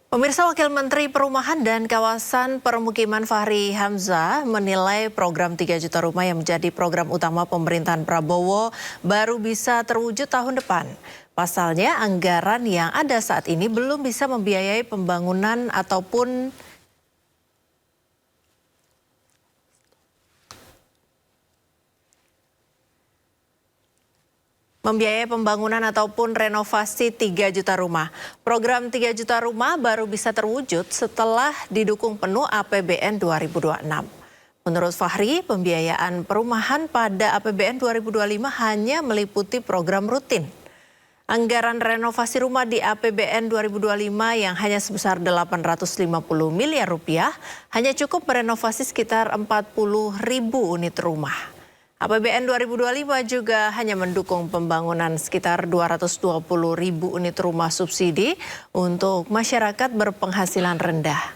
Pemirsa, Wakil Menteri Perumahan dan Kawasan Permukiman Fahri Hamzah menilai program 3 juta rumah yang menjadi program utama pemerintahan Prabowo baru bisa terwujud tahun depan. Pasalnya, anggaran yang ada saat ini belum bisa membiayai pembangunan ataupun renovasi 3 juta rumah. Program 3 juta rumah baru bisa terwujud setelah didukung penuh APBN 2026. Menurut Fahri, pembiayaan perumahan pada APBN 2025 hanya meliputi program rutin. Anggaran renovasi rumah di APBN 2025 yang hanya sebesar 850 miliar rupiah hanya cukup merenovasi sekitar 40.000 unit rumah. APBN 2025 juga hanya mendukung pembangunan sekitar 220.000 unit rumah subsidi untuk masyarakat berpenghasilan rendah.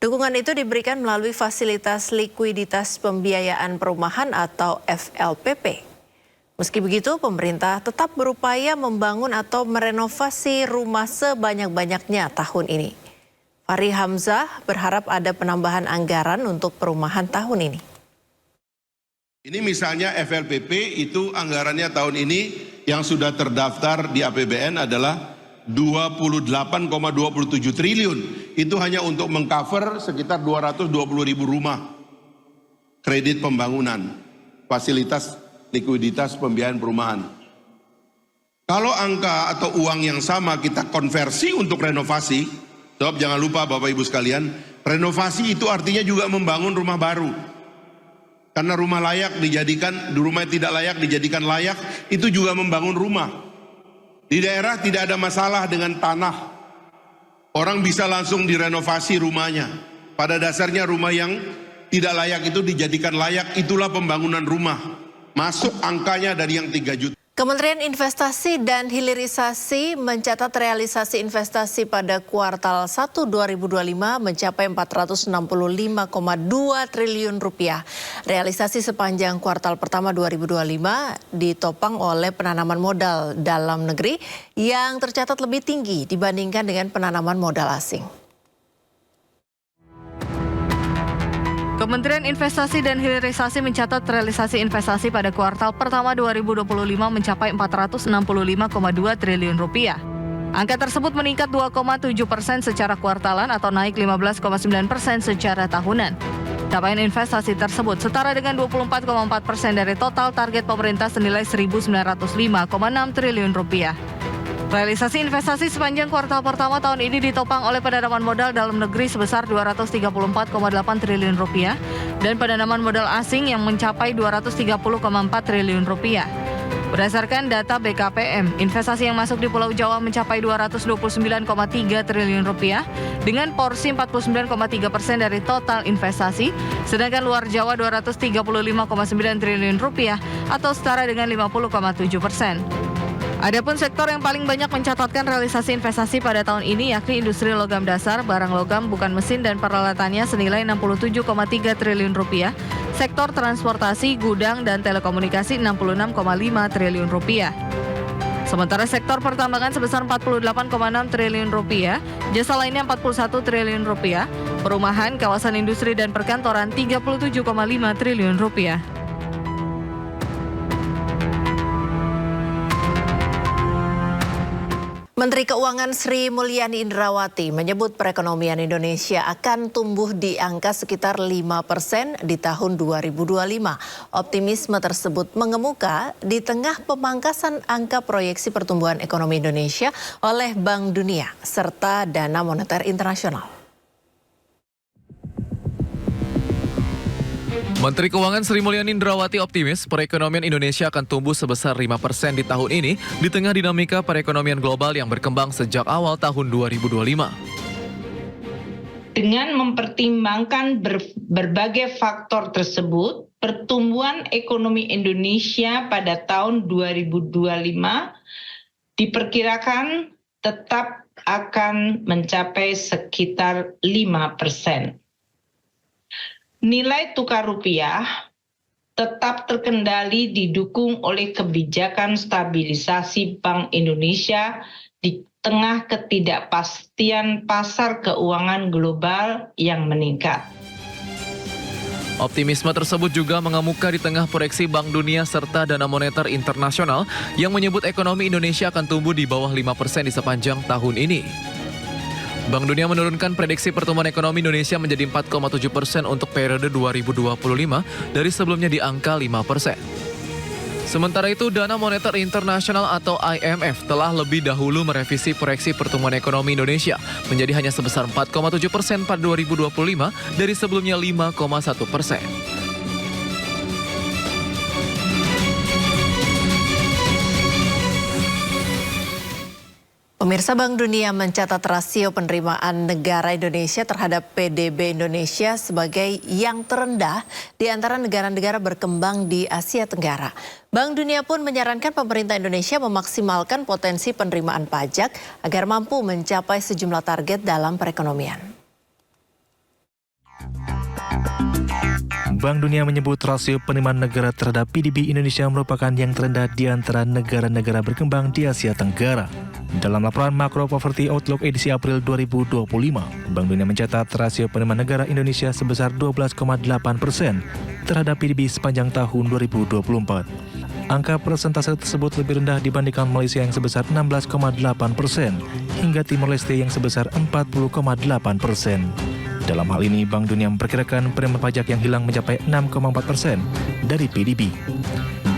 Dukungan itu diberikan melalui fasilitas likuiditas pembiayaan perumahan atau FLPP. Meski begitu, pemerintah tetap berupaya membangun atau merenovasi rumah sebanyak-banyaknya tahun ini. Fahri Hamzah berharap ada penambahan anggaran untuk perumahan tahun ini. Ini misalnya FLPP itu anggarannya tahun ini yang sudah terdaftar di APBN adalah 28,27 triliun. Itu hanya untuk mengcover sekitar 220.000 rumah kredit pembangunan, fasilitas likuiditas pembiayaan perumahan. Kalau angka atau uang yang sama kita konversi untuk renovasi, sebab jangan lupa Bapak Ibu sekalian, renovasi itu artinya juga membangun rumah baru. Karena rumah layak dijadikan, rumah yang tidak layak dijadikan layak, itu juga membangun rumah. Di daerah tidak ada masalah dengan tanah. Orang bisa langsung direnovasi rumahnya. Pada dasarnya rumah yang tidak layak itu dijadikan layak, itulah pembangunan rumah. Masuk angkanya dari yang 3 juta. Kementerian Investasi dan Hilirisasi mencatat realisasi investasi pada kuartal 1 2025 mencapai 465,2 triliun rupiah. Realisasi sepanjang kuartal pertama 2025 ditopang oleh penanaman modal dalam negeri yang tercatat lebih tinggi dibandingkan dengan penanaman modal asing. Kementerian Investasi dan Hilirisasi mencatat realisasi investasi pada kuartal pertama 2025 mencapai 465,2 triliun rupiah. Angka tersebut meningkat 2,7% secara kuartalan atau naik 15,9% secara tahunan. Capaian investasi tersebut setara dengan 24,4% dari total target pemerintah senilai 1.905,6 triliun rupiah. Realisasi investasi sepanjang kuartal pertama tahun ini ditopang oleh penanaman modal dalam negeri sebesar 234,8 triliun rupiah dan penanaman modal asing yang mencapai 230,4 triliun rupiah. Berdasarkan data BKPM, investasi yang masuk di Pulau Jawa mencapai 229,3 triliun rupiah dengan porsi 49,3% dari total investasi, sedangkan luar Jawa 235,9 triliun rupiah atau setara dengan 50,7%. Adapun sektor yang paling banyak mencatatkan realisasi investasi pada tahun ini yakni industri logam dasar, barang logam bukan mesin dan peralatannya senilai 67,3 triliun rupiah, sektor transportasi, gudang dan telekomunikasi 66,5 triliun rupiah. Sementara sektor pertambangan sebesar 48,6 triliun rupiah, jasa lainnya 41 triliun rupiah, perumahan, kawasan industri dan perkantoran 37,5 triliun rupiah. Menteri Keuangan Sri Mulyani Indrawati menyebut perekonomian Indonesia akan tumbuh di angka sekitar 5% di tahun 2025. Optimisme tersebut mengemuka di tengah pemangkasan angka proyeksi pertumbuhan ekonomi Indonesia oleh Bank Dunia serta Dana Moneter Internasional. Menteri Keuangan Sri Mulyani Indrawati optimis perekonomian Indonesia akan tumbuh sebesar 5% di tahun ini di tengah dinamika perekonomian global yang berkembang sejak awal tahun 2025. Dengan mempertimbangkan berbagai faktor tersebut, pertumbuhan ekonomi Indonesia pada tahun 2025 diperkirakan tetap akan mencapai sekitar 5%. Nilai tukar rupiah tetap terkendali didukung oleh kebijakan stabilisasi Bank Indonesia tengah ketidakpastian pasar keuangan global yang meningkat. Optimisme tersebut juga mengemuka di tengah proyeksi Bank Dunia serta Dana Moneter Internasional yang menyebut ekonomi Indonesia akan tumbuh di bawah 5% di sepanjang tahun ini. Bank Dunia menurunkan prediksi pertumbuhan ekonomi Indonesia menjadi 4,7% untuk periode 2025 dari sebelumnya di angka 5%. Sementara itu, Dana Moneter Internasional atau IMF telah lebih dahulu merevisi proyeksi pertumbuhan ekonomi Indonesia menjadi hanya sebesar 4,7% pada 2025 dari sebelumnya 5,1%. Pemirsa, Bank Dunia mencatat rasio penerimaan negara Indonesia terhadap PDB Indonesia sebagai yang terendah di antara negara-negara berkembang di Asia Tenggara. Bank Dunia pun menyarankan pemerintah Indonesia memaksimalkan potensi penerimaan pajak agar mampu mencapai sejumlah target dalam perekonomian. Bank Dunia menyebut rasio penerimaan negara terhadap PDB Indonesia merupakan yang terendah di antara negara-negara berkembang di Asia Tenggara. Dalam laporan Macro Poverty Outlook edisi April 2025, Bank Dunia mencatat rasio penerimaan negara Indonesia sebesar 12,8% terhadap PDB sepanjang tahun 2024. Angka persentase tersebut lebih rendah dibandingkan Malaysia yang sebesar 16,8% hingga Timor Leste yang sebesar 40,8%. Dalam hal ini, Bank Dunia memperkirakan penerimaan pajak yang hilang mencapai 6,4% dari PDB.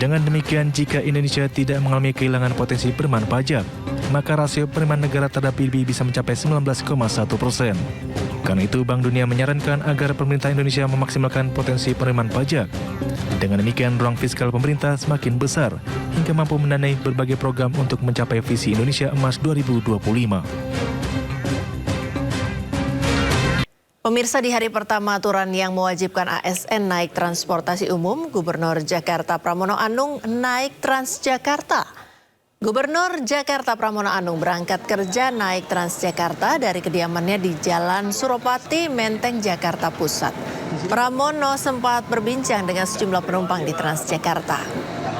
Dengan demikian, jika Indonesia tidak mengalami kehilangan potensi penerimaan pajak, maka rasio penerimaan negara terhadap PDB bisa mencapai 19,1%. Karena itu, Bank Dunia menyarankan agar pemerintah Indonesia memaksimalkan potensi penerimaan pajak. Dengan demikian, ruang fiskal pemerintah semakin besar hingga mampu mendanai berbagai program untuk mencapai visi Indonesia Emas 2025. Pemirsa, di hari pertama aturan yang mewajibkan ASN naik transportasi umum, Gubernur Jakarta Pramono Anung naik Transjakarta. Gubernur Jakarta Pramono Anung berangkat kerja naik Transjakarta dari kediamannya di Jalan Suropati, Menteng, Jakarta Pusat. Pramono sempat berbincang dengan sejumlah penumpang di Transjakarta.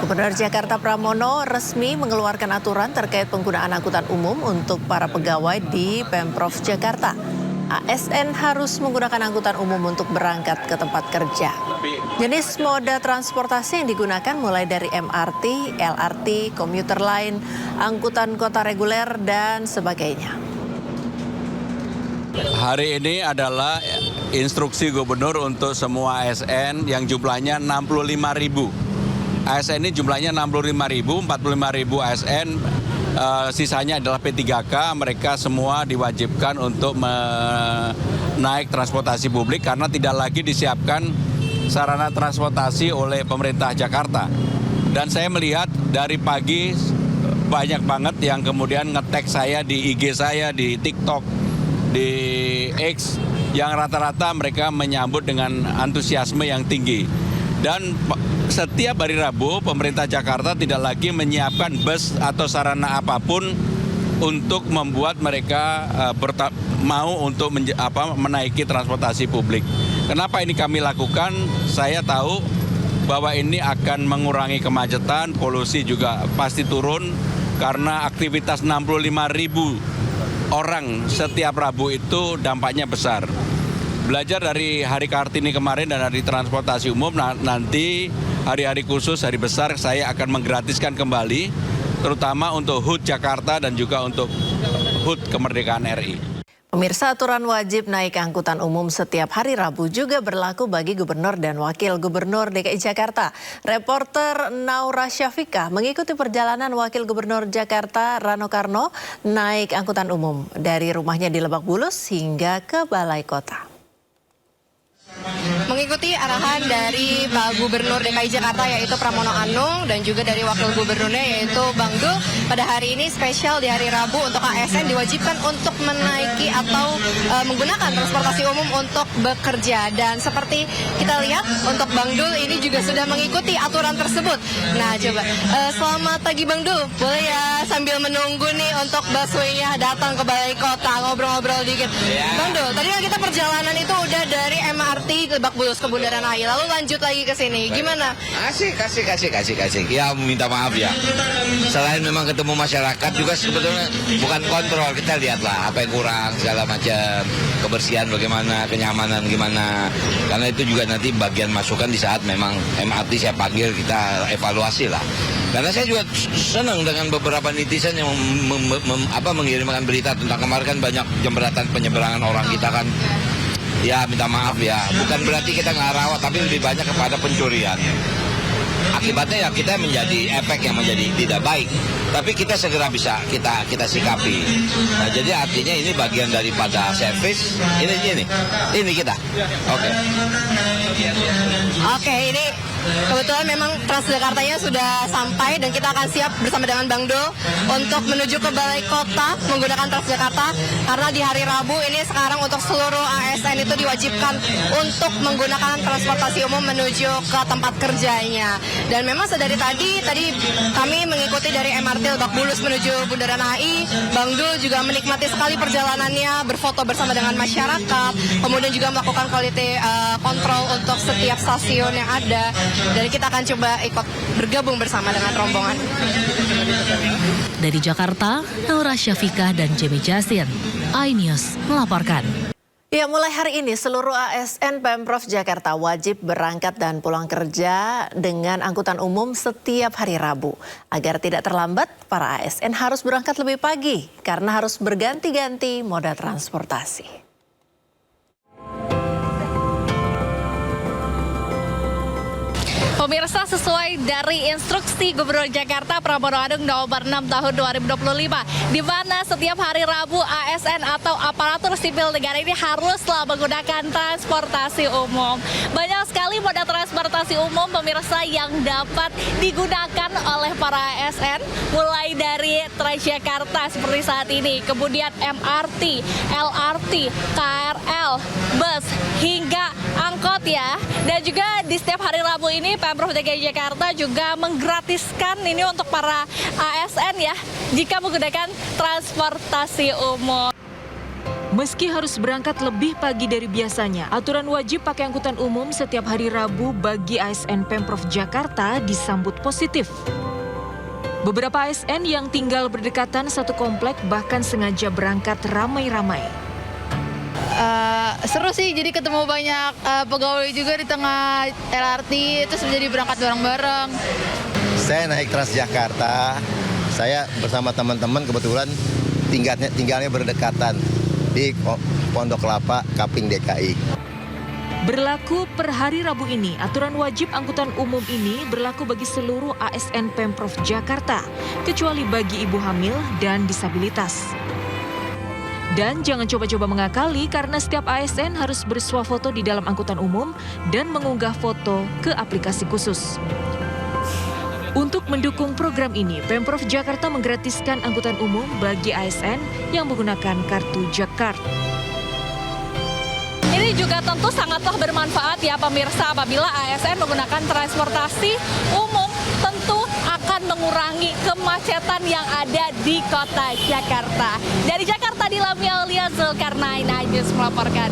Gubernur Jakarta Pramono resmi mengeluarkan aturan terkait penggunaan angkutan umum untuk para pegawai di Pemprov Jakarta. ASN harus menggunakan angkutan umum untuk berangkat ke tempat kerja. Jenis moda transportasi yang digunakan mulai dari MRT, LRT, komuter lain, angkutan kota reguler, dan sebagainya. Hari ini adalah instruksi gubernur untuk semua ASN yang jumlahnya 65.000. ASN ini jumlahnya 65.000, 45.000 ASN. Sisanya adalah P3K, mereka semua diwajibkan untuk naik transportasi publik karena tidak lagi disiapkan sarana transportasi oleh pemerintah Jakarta. Dan saya melihat dari pagi banyak banget yang kemudian nge-tag saya di IG saya, di TikTok, di X, yang rata-rata mereka menyambut dengan antusiasme yang tinggi. Dan setiap hari Rabu, pemerintah Jakarta tidak lagi menyiapkan bus atau sarana apapun untuk membuat mereka mau untuk menaiki transportasi publik. Kenapa ini kami lakukan? Saya tahu bahwa ini akan mengurangi kemacetan, polusi juga pasti turun, karena aktivitas 65.000 orang setiap Rabu itu dampaknya besar. Belajar dari Hari Kartini kemarin dan hari transportasi umum, nanti hari-hari khusus, hari besar, saya akan menggratiskan kembali, terutama untuk HUT Jakarta dan juga untuk HUT Kemerdekaan RI. Pemirsa, aturan wajib naik angkutan umum setiap hari Rabu juga berlaku bagi Gubernur dan Wakil Gubernur DKI Jakarta. Reporter Naura Syafika mengikuti perjalanan Wakil Gubernur Jakarta Rano Karno naik angkutan umum dari rumahnya di Lebak Bulus hingga ke Balai Kota. Mengikuti arahan dari Pak Gubernur DKI Jakarta yaitu Pramono Anung dan juga dari Wakil Gubernurnya yaitu Bang Dul, pada hari ini spesial di hari Rabu untuk ASN diwajibkan untuk menaiki atau menggunakan transportasi umum untuk bekerja. Dan seperti kita lihat untuk Bang Dul ini juga sudah mengikuti aturan tersebut. Nah coba, selamat pagi Bang Dul, boleh ya sambil menunggu nih untuk busway-nya datang ke Balai Kota, ngobrol-ngobrol dikit. Bang Dul, tadi kan kita perjalanan itu udah dari MRT Lebak Bulus ke Bundaran HI, lalu lanjut lagi ke sini. Gimana? Asik. Ya minta maaf ya. Selain memang ketemu masyarakat juga sebetulnya bukan kontrol, kita lihatlah apa yang kurang segala macam, kebersihan bagaimana, kenyamanan gimana. Karena itu juga nanti bagian masukan di saat memang MRT saya panggil, kita evaluasi lah. Karena saya juga senang dengan beberapa netizen yang mengirimkan berita tentang kemarin kan banyak jembatan penyeberangan orang kita kan. Ya minta maaf ya, bukan berarti kita nggak rawat, tapi lebih banyak kepada pencurian. Akibatnya ya kita menjadi efek yang menjadi tidak baik, tapi kita segera bisa kita sikapi. Nah jadi artinya ini bagian daripada servis, ini kita. Oke, ini kebetulan memang Transjakartanya sudah sampai dan kita akan siap bersama dengan Bang Dul untuk menuju ke Balai Kota menggunakan Transjakarta, karena di hari Rabu ini sekarang untuk seluruh ASN itu diwajibkan untuk menggunakan transportasi umum menuju ke tempat kerjanya. Dan memang sedari tadi kami mengikuti dari MRT Lebak Bulus menuju Bundaran HI. Bang Dul juga menikmati sekali perjalanannya, berfoto bersama dengan masyarakat, kemudian juga melakukan quality control untuk setiap stasiun yang ada. Dan kita akan coba ikut bergabung bersama dengan rombongan. Dari Jakarta, Naura Syafiqah dan Jemi Jasin, iNews melaporkan. Ya, mulai hari ini seluruh ASN Pemprov Jakarta wajib berangkat dan pulang kerja dengan angkutan umum setiap hari Rabu. Agar tidak terlambat, para ASN harus berangkat lebih pagi karena harus berganti-ganti moda transportasi. Pemirsa, sesuai dari instruksi Gubernur Jakarta Pramono Anung nomor 6 tahun 2025, di mana setiap hari Rabu ASN atau aparatur sipil negara ini haruslah menggunakan transportasi umum. Banyak sekali moda transportasi umum pemirsa yang dapat digunakan oleh para ASN, mulai dari Transjakarta seperti saat ini, kemudian MRT, LRT, KRL, bus, hingga angkot ya. Dan juga di setiap hari Rabu ini Pemprov DKI Jakarta juga menggratiskan ini untuk para ASN ya, jika menggunakan transportasi umum. Meski harus berangkat lebih pagi dari biasanya, aturan wajib pakai angkutan umum setiap hari Rabu bagi ASN Pemprov Jakarta disambut positif. Beberapa ASN yang tinggal berdekatan satu komplek bahkan sengaja berangkat ramai-ramai. Seru sih, jadi ketemu banyak pegawai juga di tengah LRT, terus jadi berangkat bareng-bareng. Saya naik Transjakarta, saya bersama teman-teman kebetulan tinggalnya berdekatan di Pondok Kelapa, Kaping DKI. Berlaku per hari Rabu ini, aturan wajib angkutan umum ini berlaku bagi seluruh ASN Pemprov Jakarta, kecuali bagi ibu hamil dan disabilitas. Dan jangan coba-coba mengakali karena setiap ASN harus bersuah foto di dalam angkutan umum dan mengunggah foto ke aplikasi khusus. Untuk mendukung program ini, Pemprov Jakarta menggratiskan angkutan umum bagi ASN yang menggunakan kartu Jakart. Ini juga tentu sangatlah bermanfaat ya pemirsa, apabila ASN menggunakan transportasi umum tentu akan mengurangi kemacetan yang ada di kota Jakarta. Dari Jakarta, Dilamia Aulia Zulkarnain, iNews melaporkan.